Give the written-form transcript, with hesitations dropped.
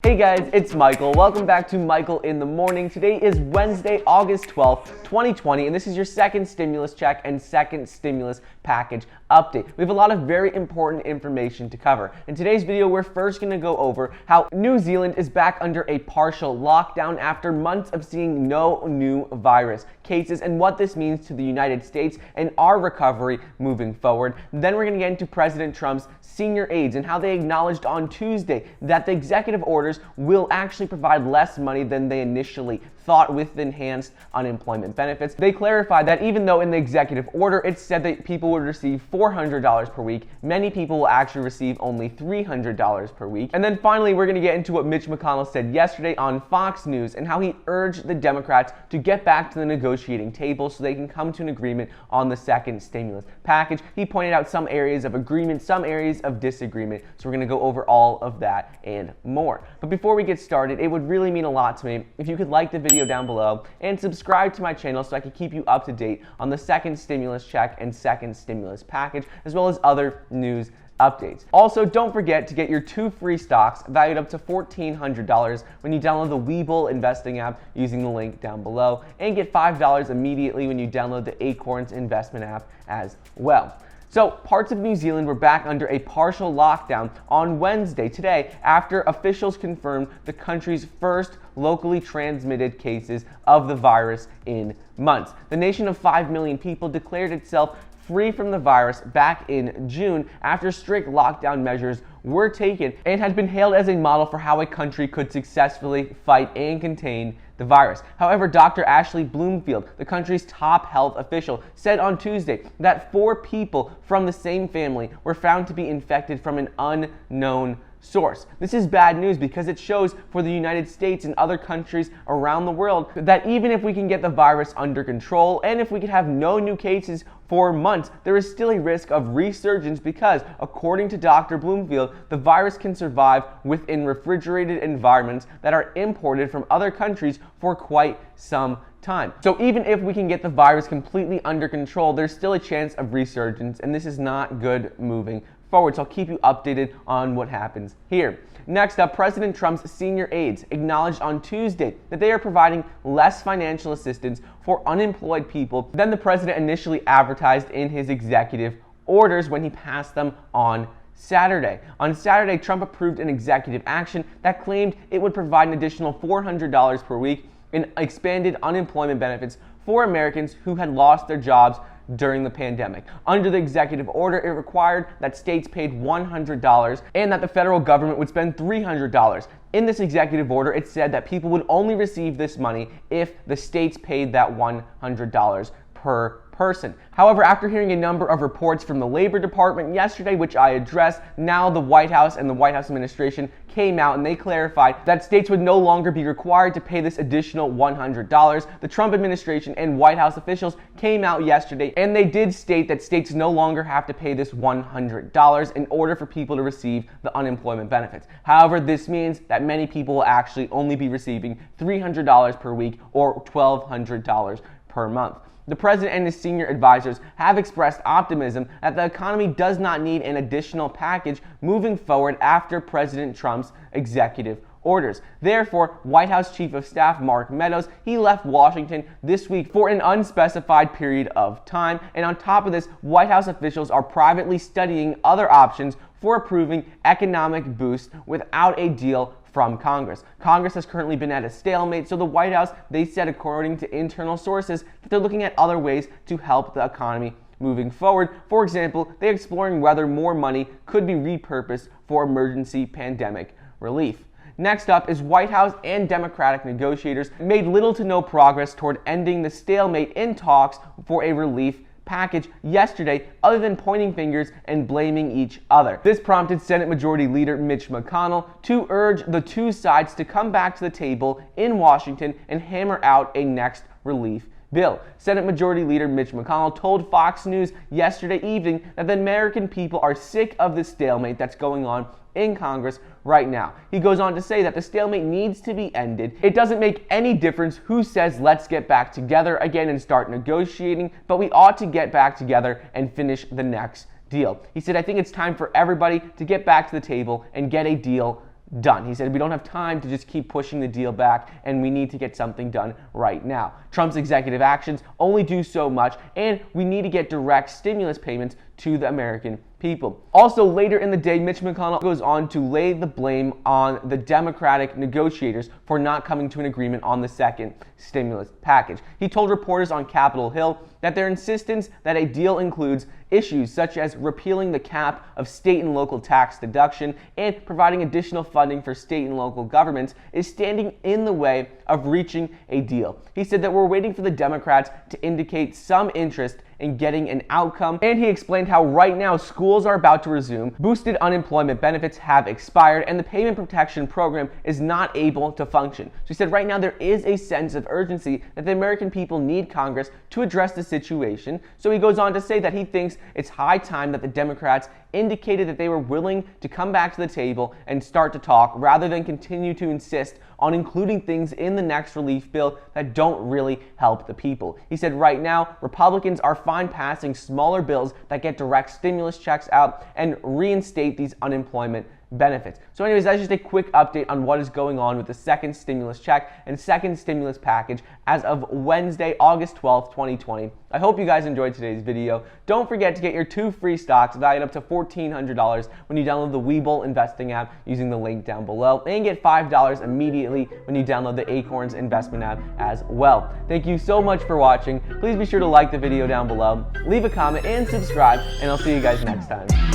Hey guys, it's Michael. Welcome back to Michael in the Morning. Today is Wednesday, August 12th, 2020, and this is your second stimulus check and second stimulus package update. We have a lot of very important information to cover. In today's video, we're first going to go over how New Zealand is back under a partial lockdown after months of seeing no new virus cases and what this means to the United States and our recovery moving forward. Then we're going to get into President Trump's senior aides and how they acknowledged on Tuesday that the executive orders will actually provide less money than they initially thought with enhanced unemployment benefits. They clarified that even though in the executive order it said that people would receive $400 per week, many people will actually receive only $300 per week. And then finally, we're going to get into what Mitch McConnell said yesterday on Fox News and how he urged the Democrats to get back to the negotiating table so they can come to an agreement on the second stimulus package. He pointed out some areas of agreement, some areas of disagreement. So we're going to go over all of that and more. But before we get started, it would really mean a lot to me if you could like the video down below and subscribe to my channel so I can keep you up to date on the second stimulus check and second stimulus package, as well as other news updates. Also, don't forget to get your 2 free stocks valued up to $1,400 when you download the Webull investing app using the link down below, and get $5 immediately when you download the Acorns investment app as well. So, parts of New Zealand were back under a partial lockdown on Wednesday today after officials confirmed the country's first locally transmitted cases of the virus in months. The nation of 5 million people declared itself free from the virus back in June after strict lockdown measures were taken and had been hailed as a model for how a country could successfully fight and contain the virus. However, Dr. Ashley Bloomfield, the country's top health official, said on Tuesday that 4 people from the same family were found to be infected from an unknown source. This is bad news because it shows for the United States and other countries around the world that even if we can get the virus under control and if we could have no new cases for months, there is still a risk of resurgence because, according to Dr. Bloomfield, the virus can survive within refrigerated environments that are imported from other countries for quite some time. So even if we can get the virus completely under control, there's still a chance of resurgence, and this is not good moving forward, so I'll keep you updated on what happens here. Next up, President Trump's senior aides acknowledged on Tuesday that they are providing less financial assistance for unemployed people than the president initially advertised in his executive orders when he passed them on Saturday. On Saturday, Trump approved an executive action that claimed it would provide an additional $400 per week in expanded unemployment benefits for Americans who had lost their jobs during the pandemic. Under the executive order, it required that states paid $100 and that the federal government would spend $300. In this executive order, it said that people would only receive this money if the states paid that $100 per person. However, after hearing a number of reports from the Labor Department yesterday, which I addressed, now the White House and the White House administration came out and they clarified that states would no longer be required to pay this additional $100. The Trump administration and White House officials came out yesterday and they did state that states no longer have to pay this $100 in order for people to receive the unemployment benefits. However, this means that many people will actually only be receiving $300 per week or $1,200 per month. The president and his senior advisors have expressed optimism that the economy does not need an additional package moving forward after President Trump's executive orders. Therefore, White House Chief of Staff Mark Meadows, he left Washington this week for an unspecified period of time. And on top of this, White House officials are privately studying other options for approving economic boost without a deal from Congress. Congress has currently been at a stalemate, so the White House, they said according to internal sources that they're looking at other ways to help the economy moving forward. For example, they're exploring whether more money could be repurposed for emergency pandemic relief. Next up is White House and Democratic negotiators made little to no progress toward ending the stalemate in talks for a relief package yesterday other than pointing fingers and blaming each other. This prompted Senate Majority Leader Mitch McConnell to urge the two sides to come back to the table in Washington and hammer out a next relief bill. Senate Majority Leader Mitch McConnell told Fox News yesterday evening that the American people are sick of the stalemate that's going on in Congress right now. He goes on to say that the stalemate needs to be ended. It doesn't make any difference who says let's get back together again and start negotiating, but we ought to get back together and finish the next deal. He said, I think it's time for everybody to get back to the table and get a deal done. He said, we don't have time to just keep pushing the deal back, and we need to get something done right now. Trump's executive actions only do so much, and we need to get direct stimulus payments to the American people. Also, later in the day, Mitch McConnell goes on to lay the blame on the Democratic negotiators for not coming to an agreement on the second stimulus package. He told reporters on Capitol Hill that their insistence that a deal includes issues such as repealing the cap of state and local tax deduction and providing additional funding for state and local governments is standing in the way of reaching a deal. He said that we're waiting for the Democrats to indicate some interest in getting an outcome, and he explained how right now schools are about to resume, boosted unemployment benefits have expired, and the payment protection program is not able to function. So he said right now there is a sense of urgency that the American people need Congress to address the situation. So he goes on to say that he thinks it's high time that the Democrats indicated that they were willing to come back to the table and start to talk rather than continue to insist on including things in the next relief bill that don't really help the people. He said right now, Republicans are fine passing smaller bills that get direct stimulus checks out and reinstate these unemployment benefits. So anyways, that's just a quick update on what is going on with the second stimulus check and second stimulus package as of Wednesday, August 12th, 2020. I hope you guys enjoyed today's video. Don't forget to get your 2 free stocks valued up to $1,400 when you download the Webull investing app using the link down below, and get $5 immediately when you download the Acorns investment app as well. Thank you so much for watching. Please be sure to like the video down below, leave a comment, and subscribe, and I'll see you guys next time.